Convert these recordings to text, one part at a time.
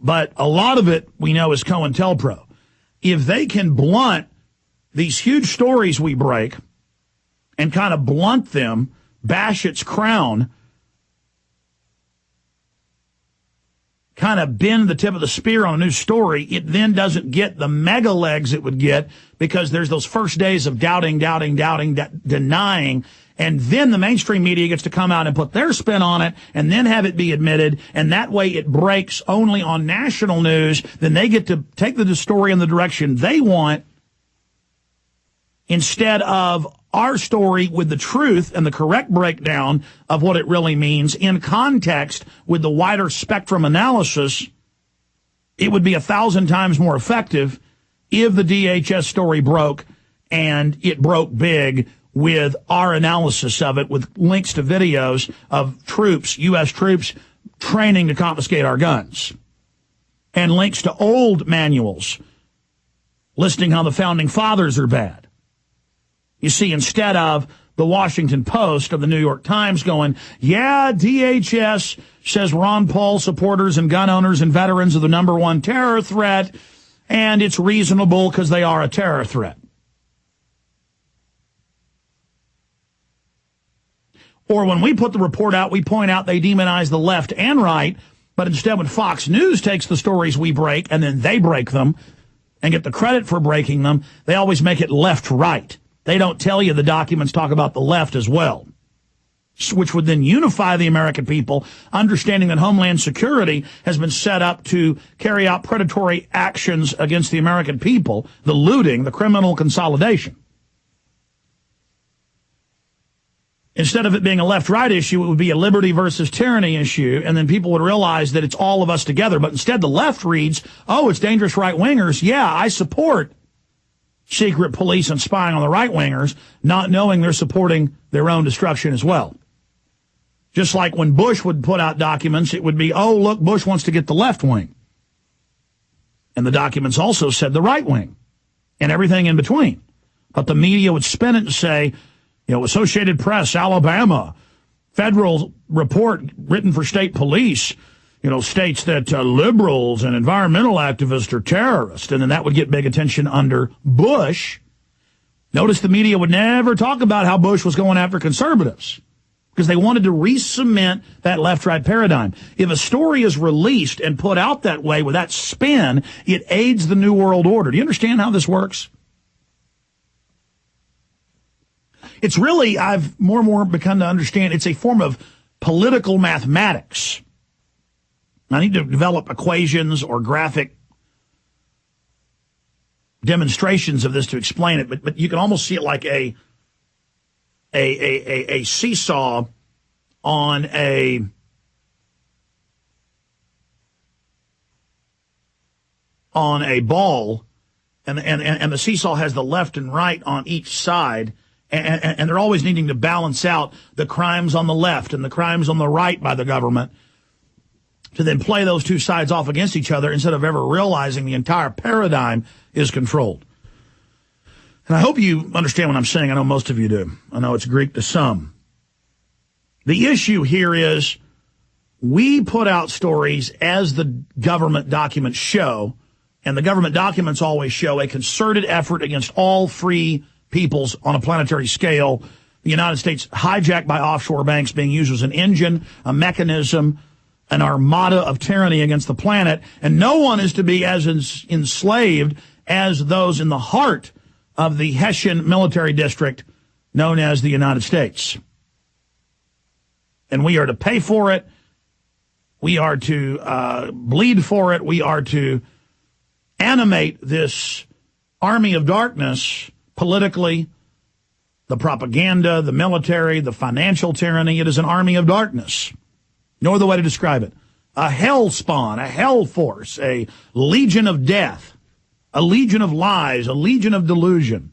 but a lot of it we know is COINTELPRO. If they can blunt these huge stories we break and kind of blunt them, bash its crown, kind of bend the tip of the spear on a new story, it then doesn't get the mega legs it would get because there's those first days of doubting, denying, and then the mainstream media gets to come out and put their spin on it and then have it be admitted, and that way it breaks only on national news. Then they get to take the story in the direction they want instead of our story with the truth and the correct breakdown of what it really means in context with the wider spectrum analysis. It would be 1,000 times more effective if the DHS story broke, and it broke big with our analysis of it, with links to videos of troops, U.S. troops, training to confiscate our guns, and links to old manuals listing how the Founding Fathers are bad. You see, instead of the Washington Post or the New York Times going, yeah, DHS says Ron Paul supporters and gun owners and veterans are the number one terror threat, and it's reasonable because they are a terror threat. Or when we put the report out, we point out they demonize the left and right, but instead when Fox News takes the stories we break and then they break them and get the credit for breaking them, they always make it left-right. They don't tell you the documents talk about the left as well, which would then unify the American people, understanding that Homeland Security has been set up to carry out predatory actions against the American people, the looting, the criminal consolidation. Instead of it being a left-right issue, it would be a liberty versus tyranny issue, and then people would realize that it's all of us together. But instead, the left reads, oh, it's dangerous right-wingers. Yeah, I support secret police and spying on the right-wingers, not knowing they're supporting their own destruction as well. Just like when Bush would put out documents, it would be, oh, look, Bush wants to get the left wing. And the documents also said the right wing and everything in between. But the media would spin it and say, you know, Associated Press, Alabama, federal report written for state police, you know, states that liberals and environmental activists are terrorists, and then that would get big attention under Bush. Notice the media would never talk about how Bush was going after conservatives because they wanted to re-cement that left-right paradigm. If a story is released and put out that way with that spin, it aids the New World Order. Do you understand how this works? It's really, I've more and more begun to understand, it's a form of political mathematics. I need to develop equations or graphic demonstrations of this to explain it, but you can almost see it like a seesaw on a ball, and the seesaw has the left and right on each side, and they're always needing to balance out the crimes on the left and the crimes on the right by the government, to then play those two sides off against each other instead of ever realizing the entire paradigm is controlled. And I hope you understand what I'm saying. I know most of you do. I know it's Greek to some. The issue here is we put out stories as the government documents show, and the government documents always show a concerted effort against all free peoples on a planetary scale. The United States hijacked by offshore banks being used as an engine, a mechanism, an armada of tyranny against the planet, and no one is to be as enslaved as those in the heart of the Hessian military district known as the United States. And we are to pay for it. We are to bleed for it. We are to animate this army of darkness politically, the propaganda, the military, the financial tyranny. It is an army of darkness. No other way to describe it. A hell spawn, a hell force, a legion of death, a legion of lies, a legion of delusion.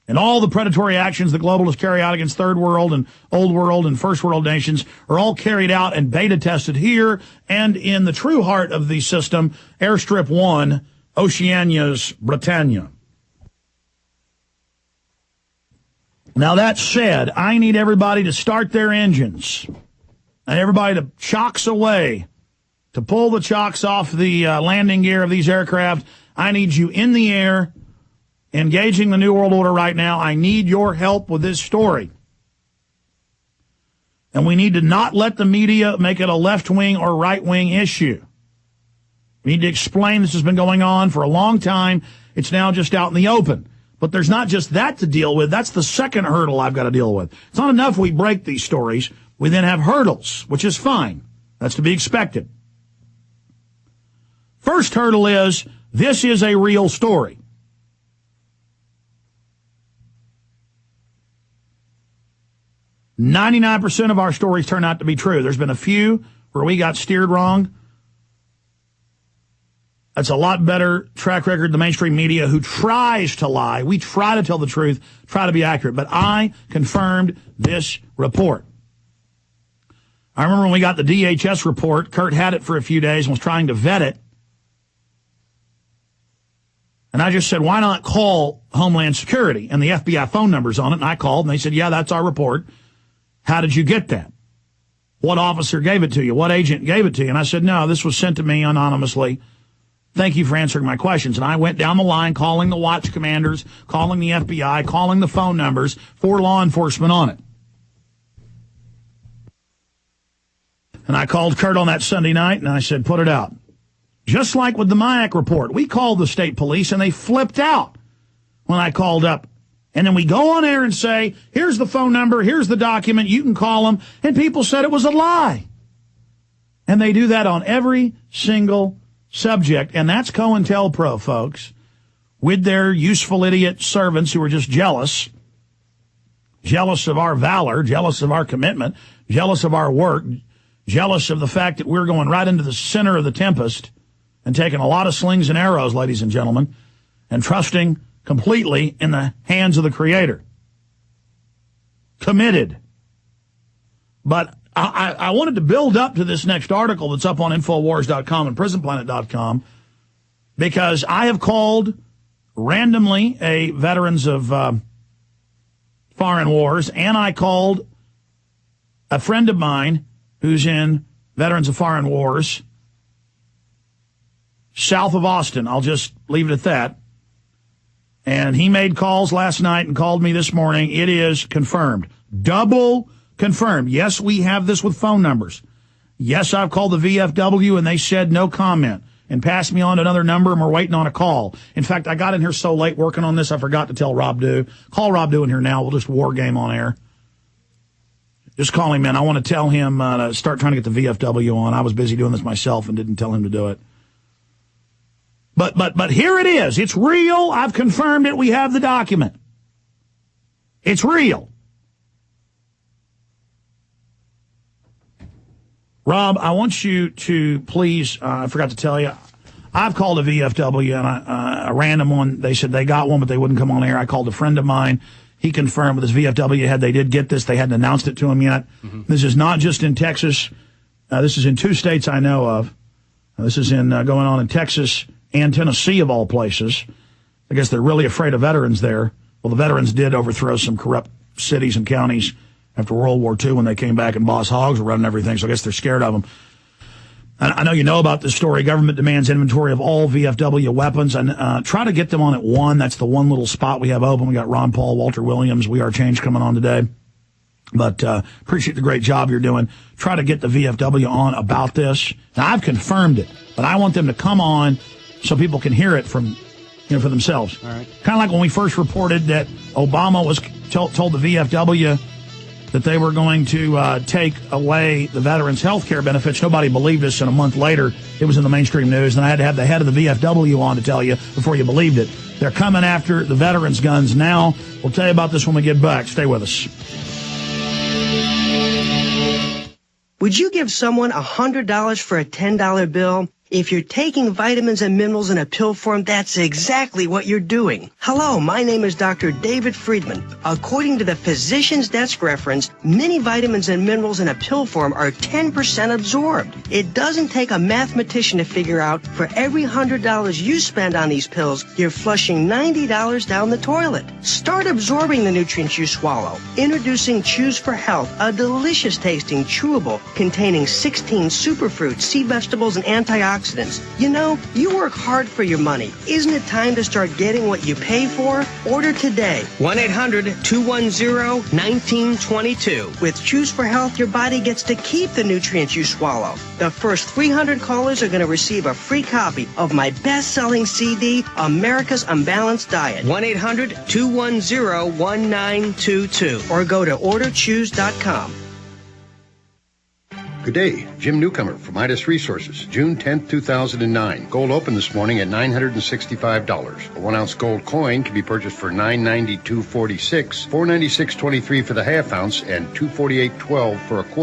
And all the predatory actions the globalists carry out against third world and old world and first world nations are all carried out and beta tested here and in the true heart of the system, Airstrip 1, Oceania's Britannia. Now that said, I need everybody to start their engines and everybody to chocks away to pull the chocks off the landing gear of these aircraft. I need you in the air, engaging the New World Order right now. I need your help with this story. And we need to not let the media make it a left-wing or right-wing issue. We need to explain this has been going on for a long time. It's now just out in the open. But there's not just that to deal with. That's the second hurdle I've got to deal with. It's not enough we break these stories. We then have hurdles, which is fine. That's to be expected. First hurdle is, this is a real story. %99 of our stories turn out to be true. There's been a few where we got steered wrong. That's a lot better track record than the mainstream media, who tries to lie. We try to tell the truth, try to be accurate. But I confirmed this report. I remember when we got the DHS report, Kurt had it for a few days and was trying to vet it. And I just said, why not call Homeland Security? And the FBI phone number's on it. And I called, and they said, yeah, that's our report. How did you get that? What officer gave it to you? What agent gave it to you? And I said, no, this was sent to me anonymously. Thank you for answering my questions. And I went down the line calling the watch commanders, calling the FBI, calling the phone numbers for law enforcement on it. And I called Kurt on that Sunday night, and I said, put it out. Just like with the MIAC report, we called the state police, and they flipped out when I called up. And then we go on air and say, here's the phone number, here's the document, you can call them. And people said it was a lie. And they do that on every single subject, and that's COINTELPRO, folks, with their useful idiot servants who are just jealous of our valor, jealous of our commitment, jealous of our work, jealous of the fact that we're going right into the center of the tempest and taking a lot of slings and arrows, ladies and gentlemen, and trusting completely in the hands of the Creator. Committed. But I wanted to build up to this next article that's up on Infowars.com and PrisonPlanet.com, because I have called randomly a veterans of foreign wars, and I called a friend of mine who's in Veterans of Foreign Wars south of Austin. I'll just leave it at that. And he made calls last night and called me this morning. It is confirmed. Double confirmed. Yes, we have this with phone numbers. Yes, I've called the VFW, and they said no comment and passed me on to another number, and we're waiting on a call. In fact, I got in here so late working on this, I forgot to tell Rob Dew. Call Rob Dew in here now. We'll just war game on air. Just call him in. I want to tell him to start trying to get the VFW on. I was busy doing this myself and didn't tell him to do it. But here it is. It's real. I've confirmed it. We have the document. It's real. Rob, I want you to please, I forgot to tell you, I've called a VFW, and a random one. They said they got one, but they wouldn't come on air. I called a friend of mine. He confirmed with his VFW head they did get this. They hadn't announced it to him yet. Mm-hmm. This is not just in Texas. This is in 2 states I know of. This is in going on in Texas and Tennessee, of all places. I guess they're really afraid of veterans there. Well, the veterans did overthrow some corrupt cities and counties after World War II when they came back and boss hogs were running everything, so I guess they're scared of them. I know you know about this story. Government demands inventory of all VFW weapons, and try to get them on at 1. That's the one little spot we have open. We got Ron Paul, Walter Williams, We Are Change coming on today. But appreciate the great job you're doing. Try to get the VFW on about this. Now, I've confirmed it, but I want them to come on so people can hear it from, for themselves. All right. Kind of like when we first reported that Obama was told the VFW that they were going to take away the veterans' health care benefits. Nobody believed us, and a month later, it was in the mainstream news, and I had to have the head of the VFW on to tell you before you believed it. They're coming after the veterans' guns now. We'll tell you about this when we get back. Stay with us. Would you give someone $100 for a $10 bill? If you're taking vitamins and minerals in a pill form, that's exactly what you're doing. Hello, my name is Dr. David Friedman. According to the Physician's Desk reference, many vitamins and minerals in a pill form are 10% absorbed. It doesn't take a mathematician to figure out for every $100 you spend on these pills, you're flushing $90 down the toilet. Start absorbing the nutrients you swallow. Introducing Choose for Health, a delicious tasting chewable containing 16 superfruits, sea vegetables, and antioxidants. You know, you work hard for your money. Isn't it time to start getting what you pay for? Order today. 1-800-210-1922. With Choose for Health, your body gets to keep the nutrients you swallow. The first 300 callers are going to receive a free copy of my best-selling CD, America's Unbalanced Diet. 1-800-210-1922. Or go to orderchoose.com. Good day, Jim Newcomer from Midas Resources, June 10th, 2009. Gold opened this morning at $965. A 1-ounce gold coin can be purchased for $992.46, $496.23 for the half ounce, and $248.12 for a quarter.